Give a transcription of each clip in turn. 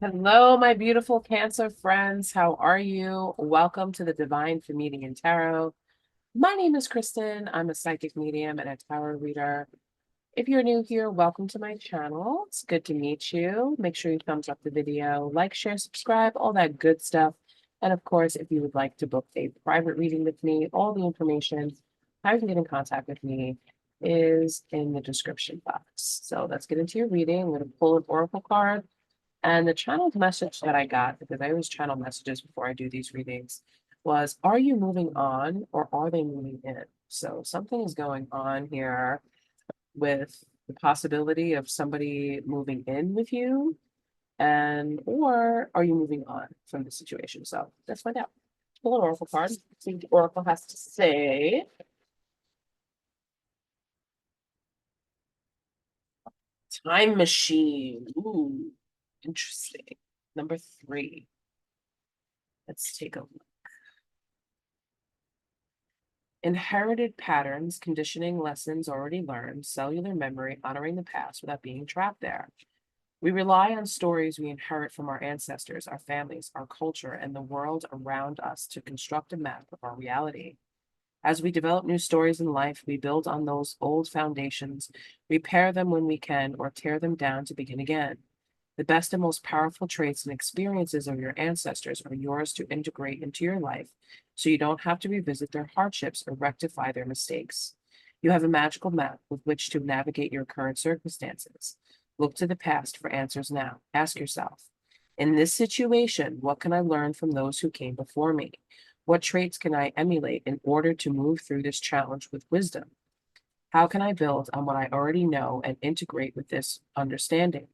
Hello, my beautiful Cancer friends. How are you? Welcome to the Divine for Meeting in Tarot. My name is Kristen. I'm a psychic medium and a tarot reader. If you're new here, welcome to my channel. It's good to meet you. Make sure you thumbs up the video, like, share, subscribe, all that good stuff. And of course, if you would like to book a private reading with me, all the information, how you can get in contact with me is in the description box. So let's get into your reading. I'm going to pull an oracle card. And the channeled message that I got, because I always channel messages before I do these readings, was, are you moving on or are they moving in? So something is going on here with the possibility of somebody moving in with you, and or are you moving on from the situation? So let's find out. Pull an oracle card, see what the oracle has to say. Time machine. Ooh, interesting. Number 3. Let's take a look. Inherited patterns, conditioning, lessons already learned, cellular memory, honoring the past without being trapped there. We rely on stories we inherit from our ancestors, our families, our culture, and the world around us to construct a map of our reality. As we develop new stories in life, we build on those old foundations, repair them when we can, or tear them down to begin again. The best and most powerful traits and experiences of your ancestors are yours to integrate into your life so you don't have to revisit their hardships or rectify their mistakes. You have a magical map with which to navigate your current circumstances. Look to the past for answers now. Ask yourself, in this situation, what can I learn from those who came before me? What traits can I emulate in order to move through this challenge with wisdom? How can I build on what I already know and integrate with this understanding?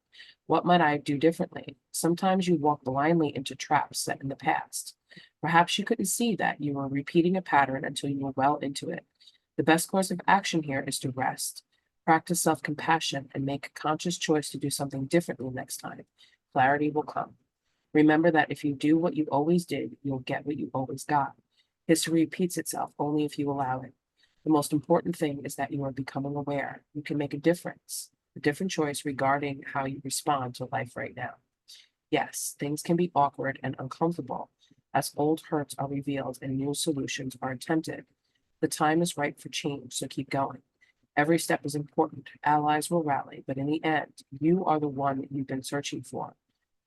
What might I do differently? Sometimes you walk blindly into traps set in the past. Perhaps you couldn't see that you were repeating a pattern until you were well into it. The best course of action here is to rest, practice self compassion, and make a conscious choice to do something differently next time. Clarity will come. Remember that if you do what you always did, you'll get what you always got. History repeats itself only if you allow it. The most important thing is that you are becoming aware. You can make a different choice regarding how you respond to life right now. Yes, things can be awkward and uncomfortable as old hurts are revealed and new solutions are attempted. The time is right for change, so keep going. Every step is important. Allies will rally, but in the end, you are the one you've been searching for.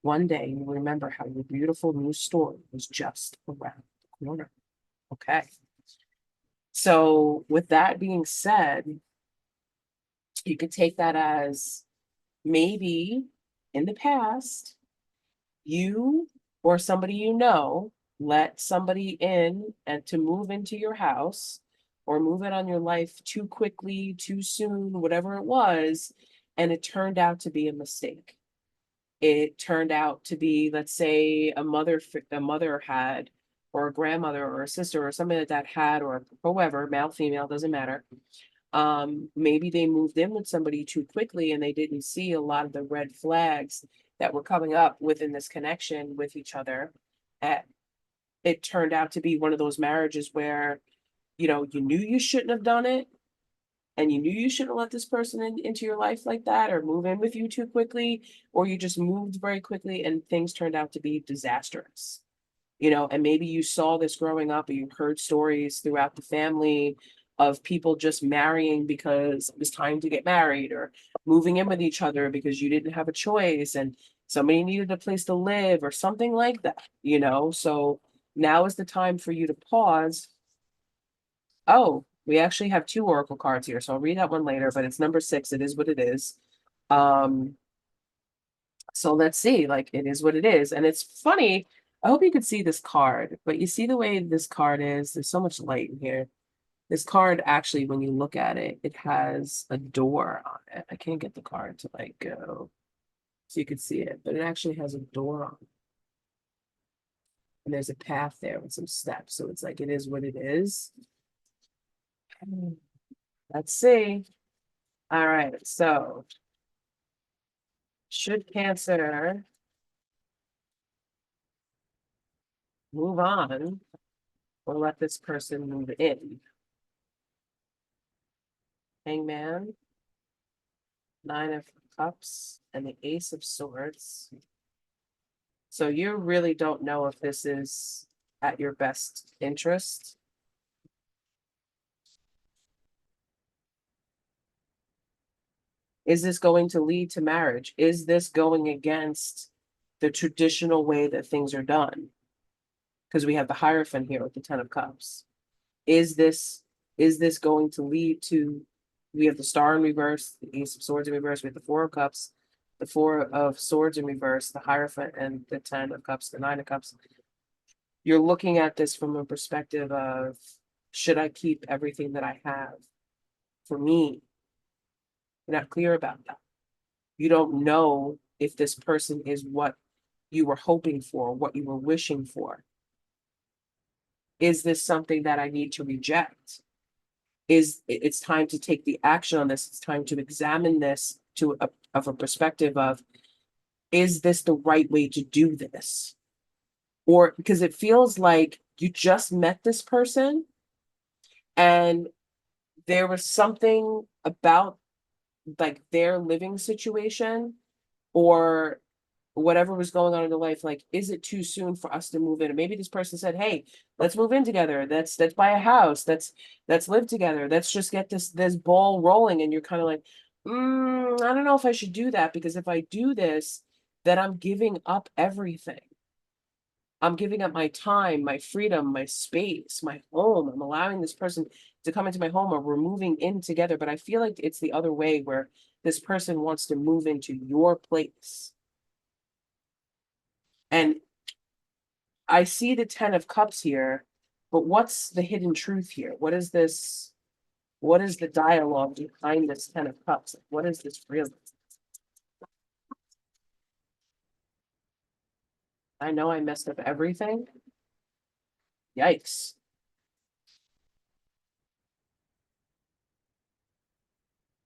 One day you'll remember how your beautiful new story was just around the corner. Okay. So, with that being said, you could take that as maybe in the past, you or somebody you know let somebody in and to move into your house or move in on your life too quickly, too soon, whatever it was, and it turned out to be a mistake. It turned out to be, let's say, a mother had, or a grandmother or a sister or somebody like that had, or whoever, male, female, doesn't matter. Maybe they moved in with somebody too quickly and they didn't see a lot of the red flags that were coming up within this connection with each other. Uh, it turned out to be one of those marriages where, you knew you shouldn't have done it, and you knew you shouldn't let this person into your life like that or move in with you too quickly, or you just moved very quickly and things turned out to be disastrous. And maybe you saw this growing up, or you heard stories throughout the family of people just marrying because it was time to get married, or moving in with each other because you didn't have a choice and somebody needed a place to live or something like that. So now is the time for you to pause. Oh, we actually have two oracle cards here, so I'll read that one later, but it's number 6. It is what it is. Um, so let's see, like, it is what it is. And it's funny. I hope you could see this card, but you see the way this card is, there's so much light in here. This card actually, when you look at it, it has a door on it. I can't get the card to like go so you could see it, but it actually has a door on it. And there's a path there with some steps. So it's like it is what it is. Let's see. All right. So should Cancer move on or let this person move in? Hangman, 9 of Cups, and the Ace of Swords. So you really don't know if this is at your best interest. Is this going to lead to marriage? Is this going against the traditional way that things are done? Because we have the Hierophant here with the Ten of Cups. Is this is this going to lead to, we have the Star in reverse, the Ace of Swords in reverse, we have the Four of Cups, the Four of Swords in reverse, the Hierophant, and the Ten of Cups, the Nine of Cups. You're looking at this from a perspective of, should I keep everything that I have for me? You're not clear about that. You don't know if this person is what you were hoping for, what you were wishing for. Is this something that I need to reject? It's time to take the action on this. It's time to examine this of a perspective of, is this the right way to do this? Or because it feels like you just met this person and there was something about like their living situation or whatever was going on in their life, like, is it too soon for us to move in? And maybe this person said, hey, let's move in together. Let's buy a house. Let's live together. Let's just get this ball rolling. And you're kind of like, I don't know if I should do that, because if I do this, then I'm giving up everything. I'm giving up my time, my freedom, my space, my home. I'm allowing this person to come into my home, or we're moving in together. But I feel like it's the other way, where this person wants to move into your place. And I see the Ten of Cups here, but what's the hidden truth here? What is this? What is the dialogue behind this Ten of Cups? What is this really? I know I messed up everything. Yikes.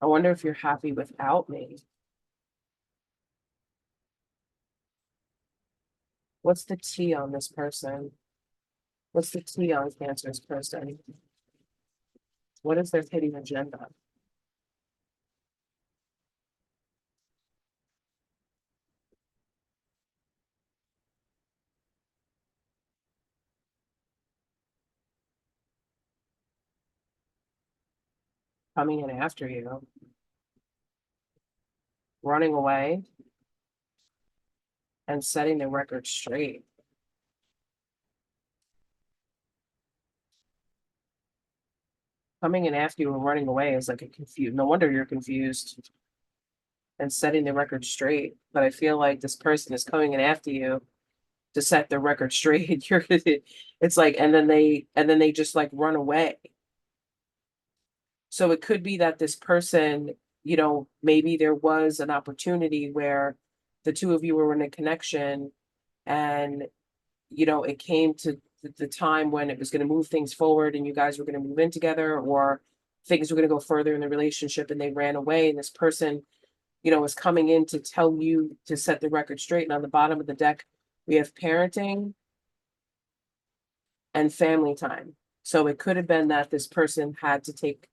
I wonder if you're happy without me. What's the T on this person? What's the T on Cancer's person? What is their hidden agenda? Coming in after you, running away, and setting the record straight. Coming in after you and running away is like a confused. No wonder you're confused, and setting the record straight. But I feel like this person is coming in after you to set the record straight. It's like, and then they just like run away. So it could be that this person, maybe there was an opportunity where the two of you were in a connection, and it came to the time when it was going to move things forward and you guys were going to move in together, or things were going to go further in the relationship, and they ran away, and this person, is coming in to tell you to set the record straight. And on the bottom of the deck, we have parenting and family time. So it could have been that this person had to take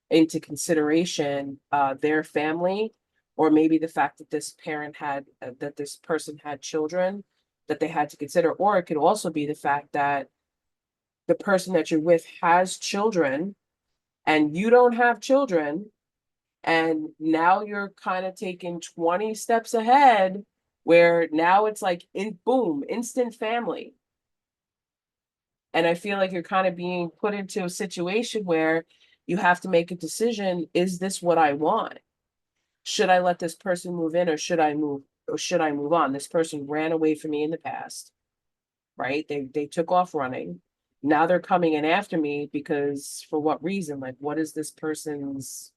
into consideration their family, or maybe the fact that that this person had children that they had to consider. Or it could also be the fact that the person that you're with has children and you don't have children, and now you're kind of taking 20 steps ahead, where now it's like, in boom, instant family. And I feel like you're kind of being put into a situation where you have to make a decision. Is this what I want? Should I let this person move in, or should I move on? This person ran away from me in the past, right? They took off running. Now they're coming in after me, because for what reason? Like, what is this person's,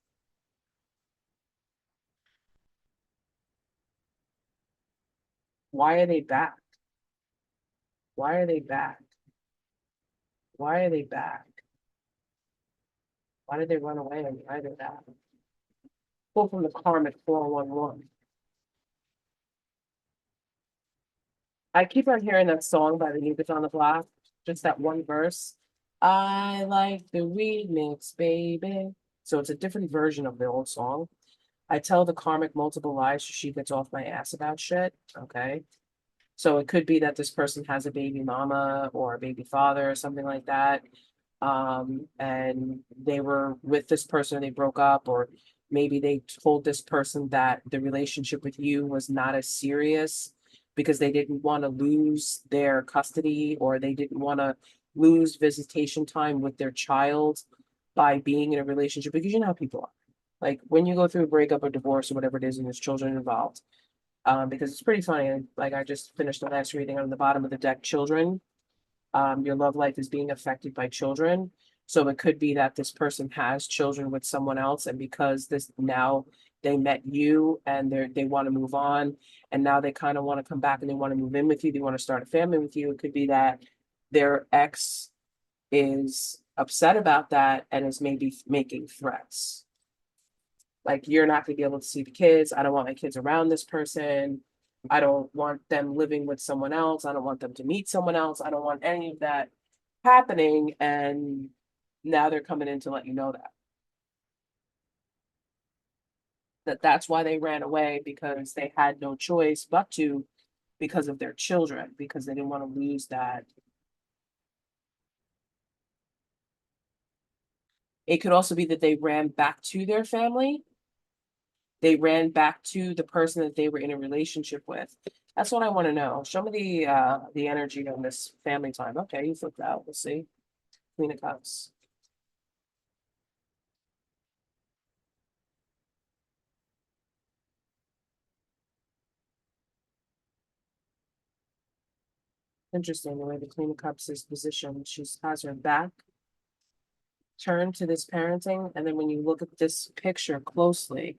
why are they back? Why are they back? Why are they back? Why did they run away, and why are they back? Pull from the karmic 411. I keep on hearing that song by the New Kids on the Block, just that one verse. I like the remix, baby. So it's a different version of the old song. I tell the karmic multiple lies so she gets off my ass about shit. Okay. So it could be that this person has a baby mama or a baby father or something like that. And they were with this person, they broke up, or maybe they told this person that the relationship with you was not as serious because they didn't want to lose their custody, or they didn't want to lose visitation time with their child by being in a relationship, because you know how people are. Like when you go through a breakup or divorce or whatever it is and there's children involved, because it's pretty funny. Like I just finished the last reading on the bottom of the deck, children. Your love life is being affected by children. So it could be that this person has children with someone else, and because this now they met you and they want to move on, and now they kind of want to come back and they want to move in with you, they want to start a family with you. It could be that their ex is upset about that and is maybe making threats. Like, you're not gonna be able to see the kids. I don't want my kids around this person. I don't want them living with someone else. I don't want them to meet someone else. I don't want any of that happening. And now they're coming in to let you know that's why they ran away, because they had no choice but to, because of their children, because they didn't want to lose that. It could also be that they ran back to their family. They ran back to the person that they were in a relationship with. That's what I want to know. Show me the energy on this family time. Okay, you flipped out. We'll see. Queen of Cups. Interesting the way the Queen of Cups is positioned. She has her back turned to this parenting, and then when you look at this picture closely,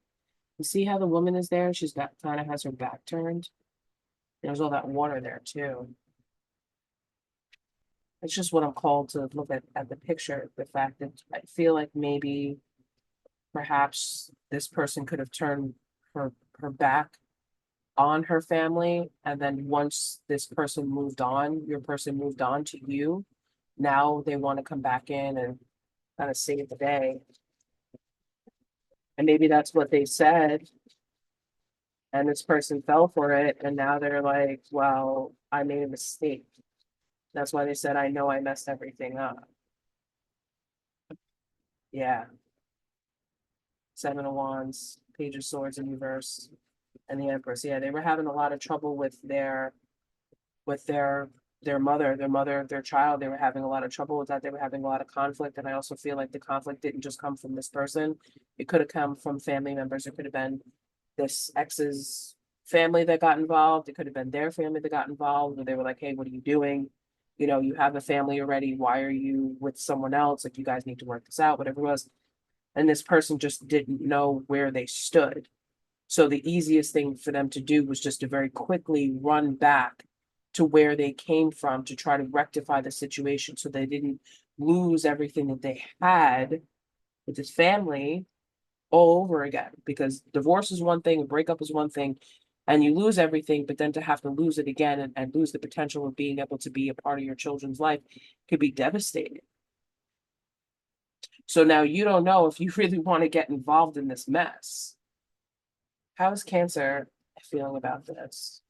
you see how the woman is there? She's got kind of has her back turned. There's all that water there too. It's just what I'm called to look at the picture. The fact that I feel like maybe perhaps this person could have turned her back on her family, and then once this person moved on, your person moved on to you, now they want to come back in and kind of save the day. And maybe that's what they said, and this person fell for it, and now they're like, well, I made a mistake. That's why they said, I know I messed everything up. Yeah. Seven of Wands, Page of Swords in reverse, and the Empress. Yeah, they were having a lot of trouble with with their child. They were having a lot of trouble with that. They were having a lot of conflict. And I also feel like the conflict didn't just come from this person. It could have come from family members. It could have been this ex's family that got involved. It could have been their family that got involved, where they were like, hey, what are you doing? You know, you have a family already. Why are you with someone else? Like, you guys need to work this out, whatever it was. And this person just didn't know where they stood. So the easiest thing for them to do was just to very quickly run back to where they came from to try to rectify the situation, so they didn't lose everything that they had with his family all over again. Because divorce is one thing, a breakup is one thing, and you lose everything, but then to have to lose it again, and lose the potential of being able to be a part of your children's life could be devastating. So now you don't know if you really want to get involved in this mess. How is Cancer feeling about this?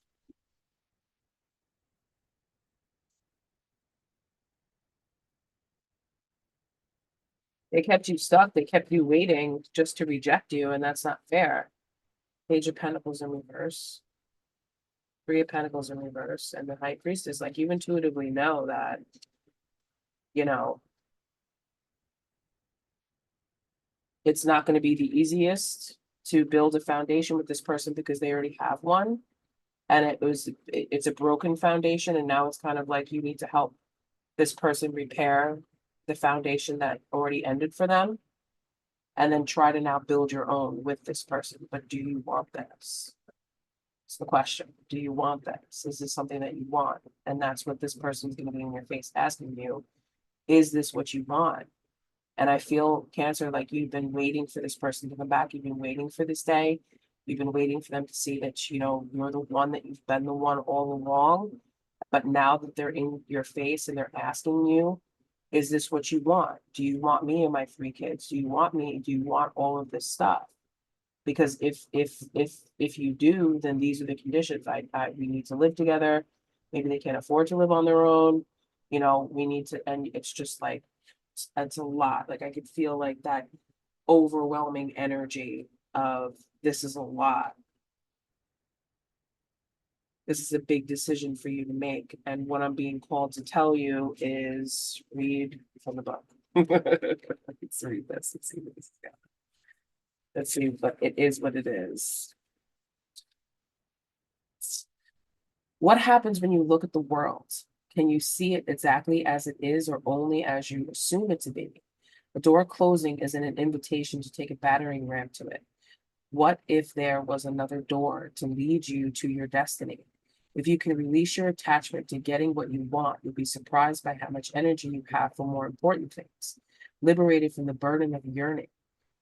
They kept you stuck. They kept you waiting just to reject you, and that's not fair. Page of Pentacles in reverse, Three of Pentacles in reverse, and the High Priestess. Like, you intuitively know that, you know, it's not going to be the easiest to build a foundation with this person, because they already have one, and it's a broken foundation, and now it's kind of like you need to help this person repair the foundation that already ended for them, and then try to now build your own with this person. But do you want this? It's the question. Do you want this? Is this something that you want? And that's what this person's going to be in your face asking you. Is this what you want? And I feel, Cancer, like you've been waiting for this person to come back. You've been waiting for this day. You've been waiting for them to see that, you know, you're the one, that you've been the one all along. But now that they're in your face and they're asking you, is this what you want? Do you want me and my three kids? Do you want me? Do you want all of this stuff? Because if you do, then these are the conditions. We need to live together. Maybe they can't afford to live on their own. We need to, and it's just like, it's a lot. Like I could feel like that overwhelming energy of this is a lot. This is a big decision for you to make. And what I'm being called to tell you is read from the book. Let's read this. Let's see what this is. Let's see, but it is what it is. What happens when you look at the world? Can you see it exactly as it is or only as you assume it to be? A door closing isn't an invitation to take a battering ram to it. What if there was another door to lead you to your destiny? If you can release your attachment to getting what you want, you'll be surprised by how much energy you have for more important things. Liberated from the burden of yearning,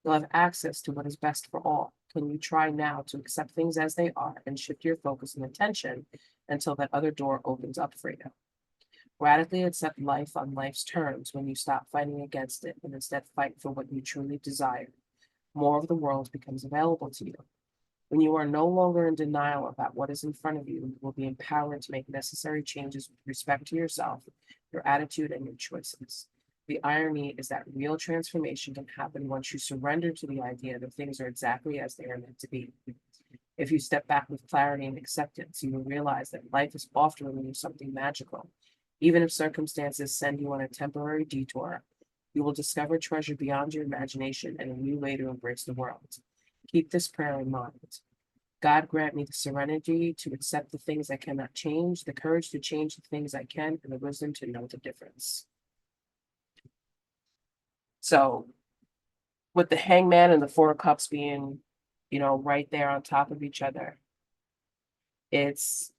you'll have access to what is best for all. Can you try now to accept things as they are and shift your focus and attention until that other door opens up for you? Radically accept life on life's terms when you stop fighting against it and instead fight for what you truly desire. More of the world becomes available to you. When you are no longer in denial about what is in front of you, you will be empowered to make necessary changes with respect to yourself, your attitude, and your choices. The irony is that real transformation can happen once you surrender to the idea that things are exactly as they are meant to be. If you step back with clarity and acceptance, you will realize that life is offering you something magical. Even if circumstances send you on a temporary detour, you will discover treasure beyond your imagination and a new way to embrace the world. Keep this prayer in mind. God grant me the serenity to accept the things I cannot change, the courage to change the things I can, and the wisdom to know the difference. So, with the hangman and the four of cups being, right there on top of each other, it's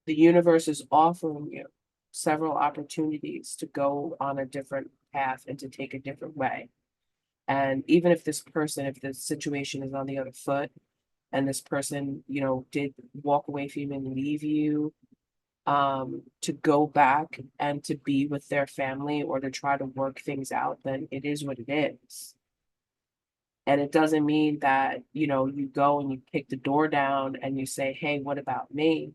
the universe is offering you several opportunities to go on a different path and to take a different way. And even if if the situation is on the other foot, and this person, did walk away from you and leave you, to go back and to be with their family or to try to work things out, then it is what it is. And it doesn't mean that, you go and you kick the door down and you say, hey, what about me?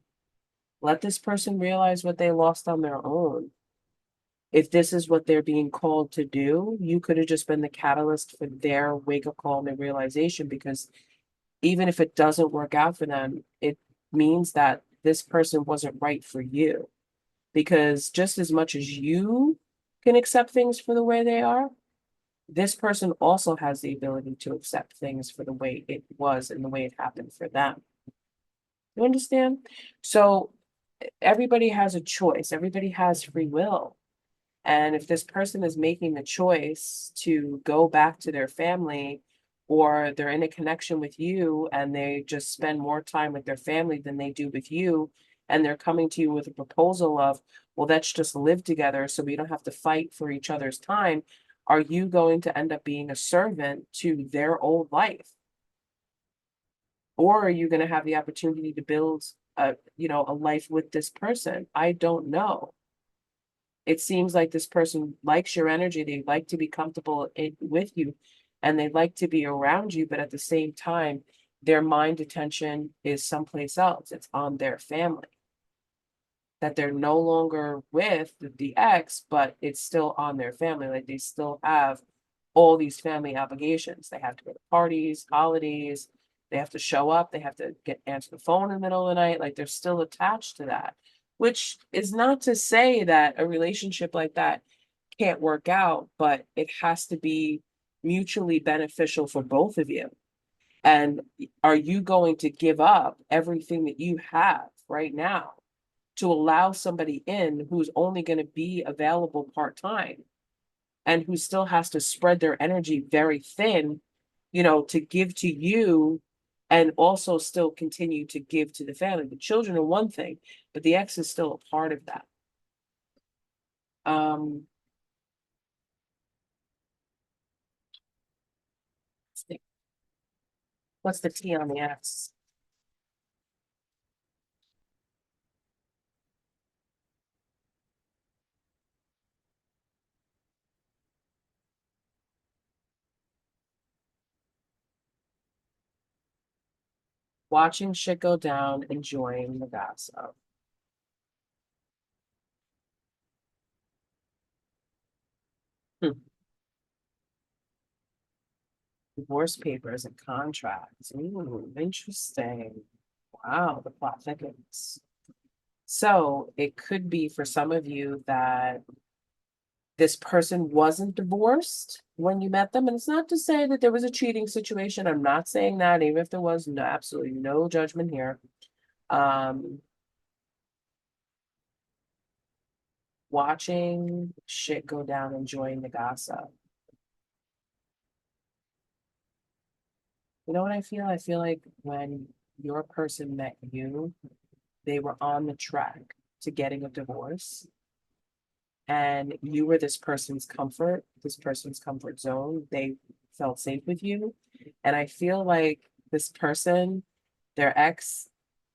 Let this person realize what they lost on their own. If this is what they're being called to do, you could have just been the catalyst for their wake up call and their realization, because even if it doesn't work out for them, it means that this person wasn't right for you. Because just as much as you can accept things for the way they are, this person also has the ability to accept things for the way it was and the way it happened for them. You understand? So everybody has a choice, everybody has free will. And if this person is making the choice to go back to their family, or they're in a connection with you and they just spend more time with their family than they do with you, and they're coming to you with a proposal of, well, let's just live together so we don't have to fight for each other's time, are you going to end up being a servant to their old life? Or are you going to have the opportunity to build a life with this person? I don't know. It seems like this person likes your energy. They like to be comfortable with you, and they like to be around you. But at the same time, their mind attention is someplace else. It's on their family, that they're no longer with the ex, but it's still on their family. Like they still have all these family obligations. They have to go to parties, holidays. They have to show up. They have to answer the phone in the middle of the night. Like they're still attached to that, which is not to say that a relationship like that can't work out, but it has to be mutually beneficial for both of you. And are you going to give up everything that you have right now to allow somebody in who's only going to be available part-time and who still has to spread their energy very thin, to give to you and also still continue to give to the family? The children are one thing, but the ex is still a part of that. Um, what's the T on the ex? Watching shit go down, enjoying the gossip. Hmm. Divorce papers and contracts. Ooh, interesting. Wow, the plot thickens. So it could be for some of you that this person wasn't divorced when you met them. And it's not to say that there was a cheating situation. I'm not saying that, even if there was, no, absolutely no judgment here. Um, Watching shit go down, enjoying the gossip. You know what I feel? I feel like when your person met you, they were on the track to getting a divorce, and you were this person's comfort zone. They felt safe with you. And I feel like this person, their ex,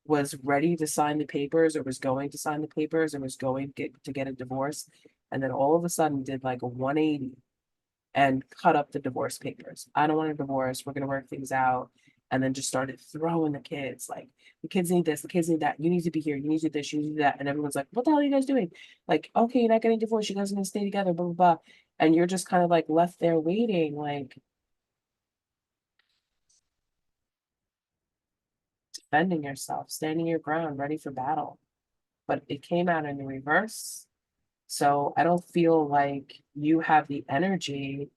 was ready to sign the papers or was going to sign the papers or was going to get a divorce. And then all of a sudden did like a 180 and cut up the divorce papers. I don't want a divorce. We're going to work things out. And then just started throwing the kids like, the kids need this, the kids need that. You need to be here. You need to do this, you need to do that. And everyone's like, what the hell are you guys doing? Like, okay, you're not getting divorced. You guys are going to stay together, blah, blah, blah. And you're just kind of like left there waiting, like defending yourself, standing your ground, ready for battle. But it came out in the reverse. So I don't feel like you have the energy.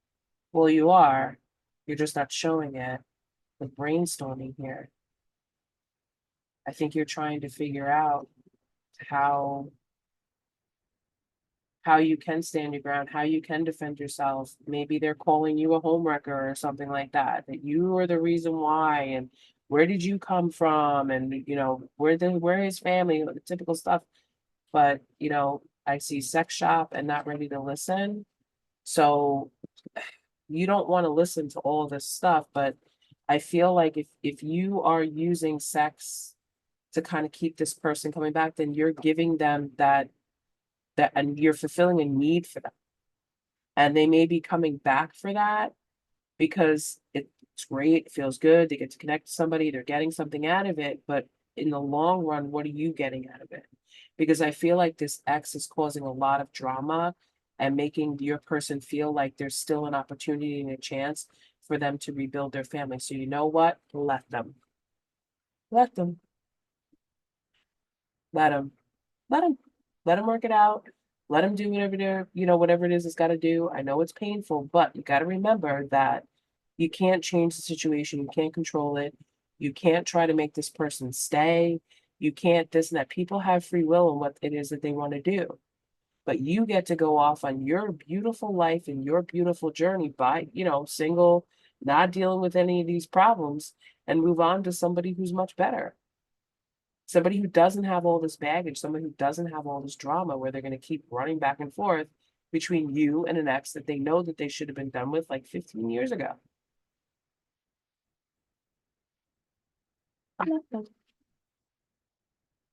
Well, you are. You're just not showing it with brainstorming here. I think you're trying to figure out how how you can stand your ground, how you can defend yourself. Maybe they're calling you a homewrecker or something like that, that you are the reason why, and where did you come from, and where his family, the typical stuff. But I see sex shop and not ready to listen. So you don't want to listen to all this stuff, but I feel like if you are using sex to kind of keep this person coming back, then you're giving them that and you're fulfilling a need for them. And they may be coming back for that because it's great, it feels good, they get to connect to somebody, they're getting something out of it, but in the long run, what are you getting out of it? Because I feel like this X is causing a lot of drama and making your person feel like there's still an opportunity and a chance for them to rebuild their family. So you know what? Let them. Let them. Let them. Let them. Let them work it out. Let them do whatever whatever it is it's got to do. I know it's painful, but you got to remember that you can't change the situation. You can't control it. You can't try to make this person stay. You can't this and that. People have free will in what it is that they want to do. But you get to go off on your beautiful life and your beautiful journey by, single, not dealing with any of these problems, and move on to somebody who's much better. Somebody who doesn't have all this baggage, somebody who doesn't have all this drama where they're going to keep running back and forth between you and an ex that they know that they should have been done with like 15 years ago.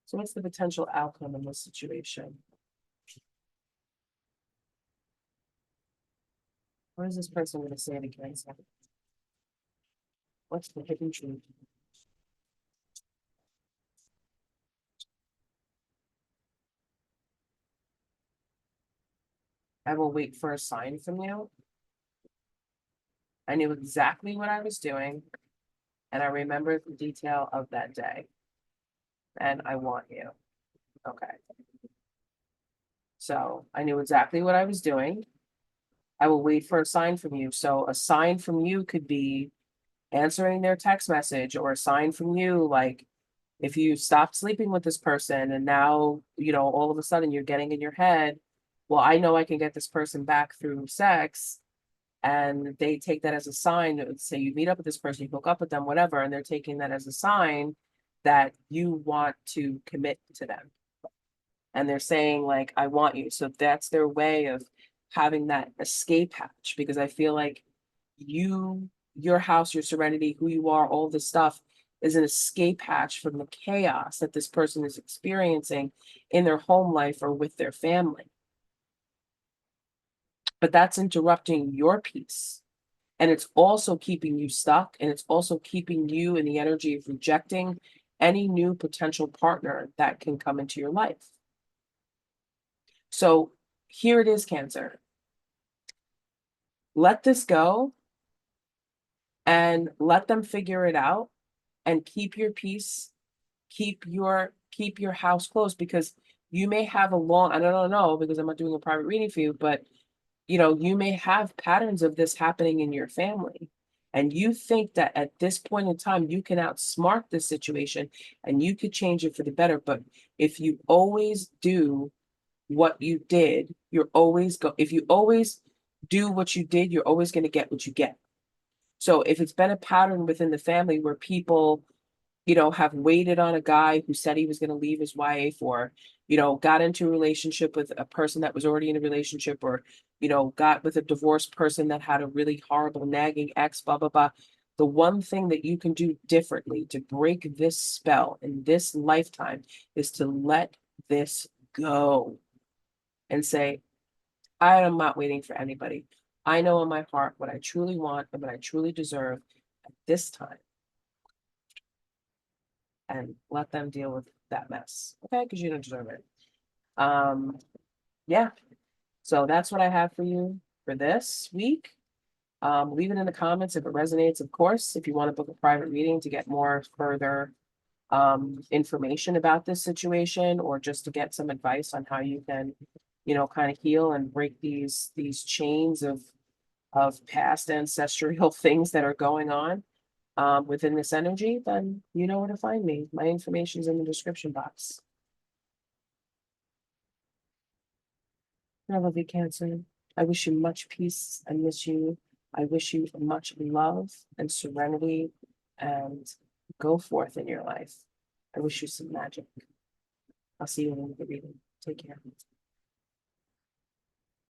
So what's the potential outcome in this situation? What is this person going to say against him? What's the hidden truth? I will wait for a sign from you. I knew exactly what I was doing, and I remember the detail of that day. And I want you. Okay. So I knew exactly what I was doing. I will wait for a sign from you. So a sign from you could be answering their text message, or a sign from you, like if you stopped sleeping with this person and now, all of a sudden you're getting in your head, well, I know I can get this person back through sex. And they take that as a sign. Say you meet up with this person, you hook up with them, whatever, and they're taking that as a sign that you want to commit to them. And they're saying, like, I want you. So that's their way of having that escape hatch, because I feel like your house, your serenity, who you are, all this stuff is an escape hatch from the chaos that this person is experiencing in their home life or with their family. But that's interrupting your peace. And it's also keeping you stuck, and it's also keeping you in the energy of rejecting any new potential partner that can come into your life. So here it is, Cancer. Let this go and let them figure it out and keep your peace, keep your house closed, because you may have a long, I don't know because I'm not doing a private reading for you, but you may have patterns of this happening in your family. And you think that at this point in time, you can outsmart this situation and you could change it for the better. But if you always do what you did, if you always do what you did, you're always going to get what you get. So if it's been a pattern within the family where people have waited on a guy who said he was going to leave his wife, or, got into a relationship with a person that was already in a relationship, or, got with a divorced person that had a really horrible nagging ex, blah, blah, blah. The one thing that you can do differently to break this spell in this lifetime is to let this go and say, I am not waiting for anybody. I know in my heart what I truly want and what I truly deserve at this time, and let them deal with that mess. Okay, because you don't deserve it. Yeah. So that's what I have for you for this week. Leave it in the comments if it resonates, of course, if you want to book a private reading to get more further information about this situation, or just to get some advice on how you can, kind of heal and break these chains of past ancestral things that are going on within this energy, then you know where to find me. My information is in the description box. I love you, Cancer. I wish you much peace. I wish you much love and serenity, and go forth in your life. I wish you some magic. I'll see you in the reading. Take care.